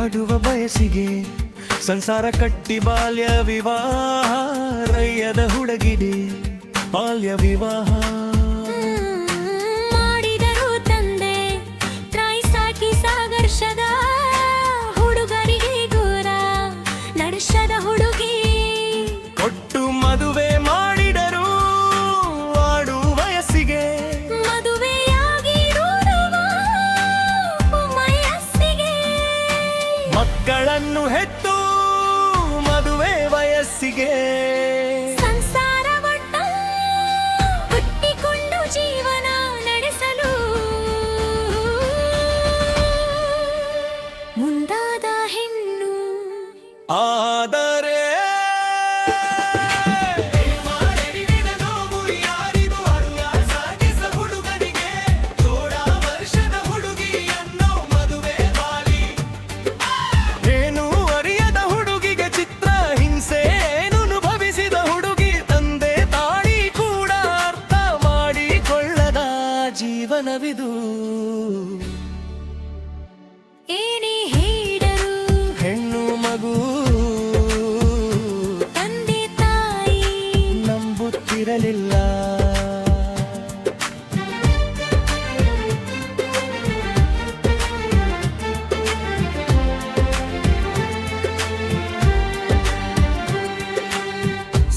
ಆಡುವ ಬಯಸಿಗೆ ಸಂಸಾರ ಕಟ್ಟಿ ಬಾಲ್ಯ ವಿವಾಹ ರಯ್ಯದ ಹುಡುಗಿಡೆ ಬಾಲ್ಯ ವಿವಾಹ ಮಾಡಿದರು ತಂದೆ ತಾಯಿ ಸಾಕಿ ಸಾಗರ್ಷದ ಹುಡುಗರಿಗೆ ದೂರ ನಡೆಸದ ಹುಡುಗಿ ಕೊಟ್ಟು ಮದುವೆ ಮಾಡಿದರು ಆಡು ವಯಸ್ಸಿಗೆ ಮದುವೆಯಾಗಿ ದೂರುವ ವಯಸ್ಸಿಗೆ ಮಕ್ಕಳನ್ನು ಹೆತ್ತು ಮದುವೆ ವಯಸ್ಸಿಗೆ ಸಂಸಾರ ಹುಟ್ಟಿಕೊಂಡು ಜೀವನ ನಡೆಸಲು ಮುಂದಾದ ಹೆಣ್ಣು ಆದರೆ ಏನು ಅರಿಯದ ಹುಡುಗಿಗೆ ಚಿತ್ರ ಹಿಂಸೆ ಏನು ಅನುಭವಿಸಿದ ಹುಡುಗಿ ತಂದೆ ತಾಯಿ ಕೂಡ ಅರ್ಥ ಮಾಡಿಕೊಳ್ಳದ ಜೀವನವಿದು ಏನೇ ಹೇಳಿದರು ಹೆಣ್ಣು ಮಗು ತಂದೆ ತಾಯಿ ನಂಬುತ್ತಿರಲಿಲ್ಲ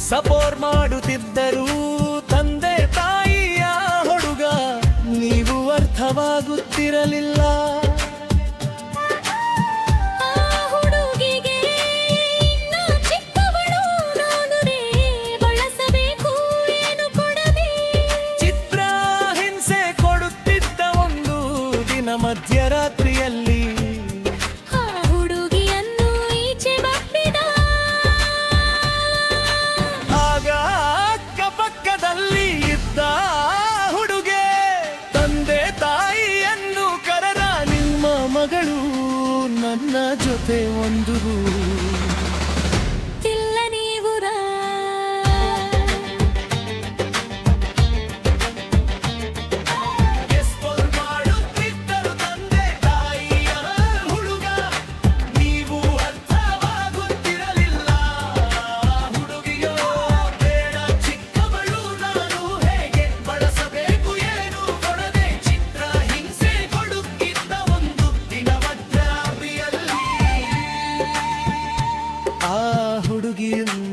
ಸಪೋರ್ಟ್ ಮಾಡುತ್ತಿದ್ದರು ತಂದೆ ತಾಯಿಯ ಹುಡುಗ ನೀವು ಅರ್ಥವಾಗುತ್ತಿರಲಿಲ್ಲ ಆ ಹುಡುಗಿಗೆ ಇನ್ನು ಚಿಕ್ಕವಳು ನಾನು ಬಳಸಬೇಕು ಏನು ಕೊಡದೆ ಚಿತ್ರ ಹಿಂಸೆ ಕೊಡುತ್ತಿದ್ದ ಒಂದು ದಿನ ಮಧ್ಯರಾತ್ರಿಯಲ್ಲಿ ಆ ಹುಡುಗಿಯನ್ನು ಈಚೆ ಬಪ್ಪಿದ ಆಗ ಅಕ್ಕಪಕ್ಕದಲ್ಲಿ ಇದ್ದ ಹುಡುಗೆ ತಂದೆ ತಾಯಿಯನ್ನು ಕರೆದ ನಿಮ್ಮ ಮಗಳು ನನ್ನ ಜೊತೆ ಒಂದು ಇಲ್ಲ ನೀವುರ ಮಾಡುತ್ತಿದ್ದರು ತಂದೆ ತಾಯಿಯ ಹುಡುಗ ನೀವು ಅರ್ಥವಾಗುತ್ತಿರಲಿಲ್ಲ ಹುಡುಗಿಯೋ ಬೇಡ ಚಿಕ್ಕವಳು ನಾನು ಹೇಗೆ ಬಳಸಬೇಕು ಏನು ಕೊಡದೆ ಚಿತ್ರ ಹಿಂಸೆ ಕೊಡುತ್ತಿದ್ದ ಒಂದು ದಿನ ಮಧ್ಯರಾತ್ರಿಯಲ್ಲಿ ಆ ಹುಡುಗಿಯನ್ನು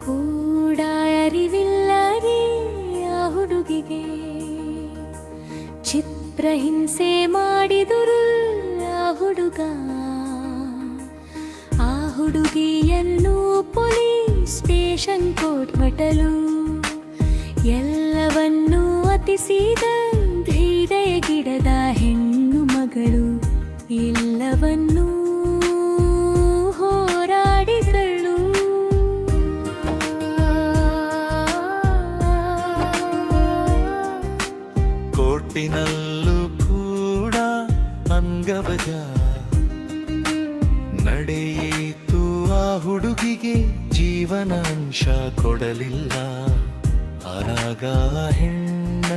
ಕೂಡ ಅರಿವಿಲ್ಲದೆ ಆ ಹುಡುಗಿಗೆ ಚಿತ್ರ ಹಿಂಸೆ ಮಾಡಿದರು ಆ ಹುಡುಗ ಆ ಹುಡುಗಿಯನ್ನು ಪೊಲೀಸ್ ಸ್ಟೇಷನ್ ಕೋರ್ಟ್ ಮಟಲು ಎಲ್ಲವನ್ನೂ ಅತಿಸಿದ ಹೃದಯಗಿಡದ ಹೆಣ್ಣು ಮಗಳು ಎಲ್ಲವನ್ನೂ ಹೋರಾಡಿದಳು ಕೋರ್ಟಿನಲ್ಲೂ ಕೂಡ ಅಂಗವಜ ನಡೆಯಿತು ಆ ಹುಡುಗಿಗೆ ಜೀವನ ಅಂಶ ಕೊಡಲಿಲ್ಲ ಆಗ ಹೆಣ್ಣ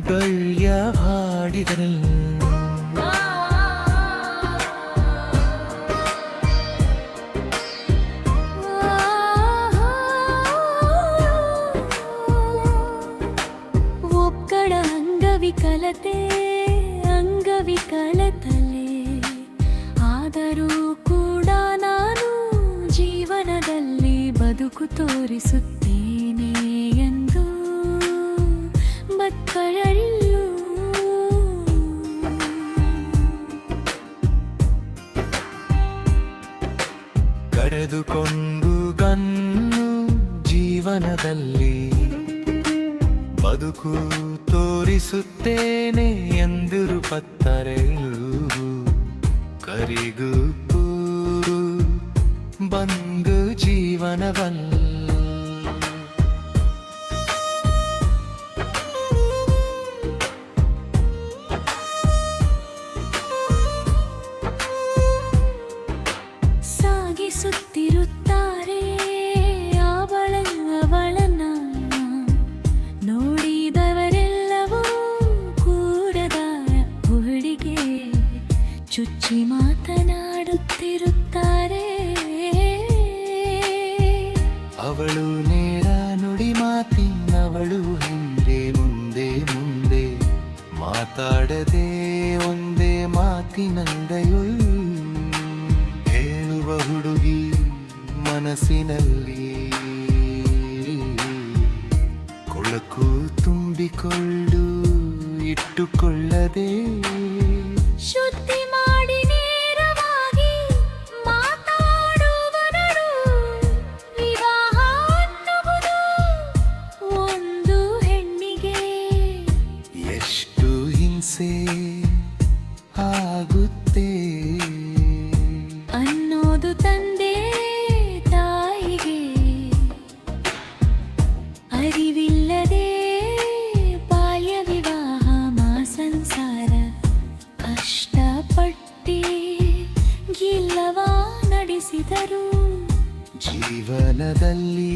ಗಳ್ಯ ಹಾಡಿದರಲ್ಲ ಒಕ್ಕಡ ಅಂಗವಿಕಲತಲೆ ಆದರೂ ಕೂಡ ನಾನು ಜೀವನದಲ್ಲಿ ಬದುಕು ತೋರಿಸುತ್ತೇನೆ ಎಂದು ಮಕ್ಕಳಲ್ಲೂ ಕರೆದುಕೊಂಡು ಗನ್ನು ಜೀವನದಲ್ಲಿ ಬದುಕು ತೋರಿಸುತ್ತೇನೆ ಎಂದಿರು ಪತ್ತರೆಗಳು ಕರಿಗುಪ್ಪು ಬಂದು ಜೀವನವಲ್ಲ ಸಾಗಿಸುತ್ತಿರುತ್ತಾರೆ ಅವಳನ್ನ ನೋಡಿದವರೆಲ್ಲವೂ ಕೂಡದ ಹುಡುಗೆ ಚುಚ್ಚಿ ಮಾತನಾಡುತ್ತಿರುತ್ತಾರೆ. ಅವಳು ನೇರ ನುಡಿ ಮಾತಿನವಳು ಹಿಂದೆ ಮುಂದೆ ಮುಂದೆ ಮಾತಾಡದೆ ಒಂದೇ ಮಾತಿನಂದೆಯುಳು ಹೇಳುವ ಹುಡುಗಿ ಮನಸ್ಸಿನಲ್ಲಿ ಕೊಳಕು ತುಂಬಿಕೊಂಡು ಇಟ್ಟುಕೊಳ್ಳದೆ ಶುದ್ಧಿ ಮಾಡಿ ನೇರವಾಗಿ ಮಾತಾಡುವನಳು. ವಿವಾಹ ಅನ್ನುವುದು ಒಂದು ಹೆಣ್ಣಿಗೆ ಎಷ್ಟು ಹಿಂಸೆ ಆಗುತ್ತೆ ಅನ್ನೋದು ತಂದೆ ತಾಯಿಗೆ ಅರಿವಿಲ್ಲದೆ ಬಾಲ್ಯ ವಿವಾಹ ಸಂಸಾರ ಕಷ್ಟಪಟ್ಟಿ ಗಿಲ್ಲವ ನಡೆಸಿದರು. ಜೀವನದಲ್ಲಿ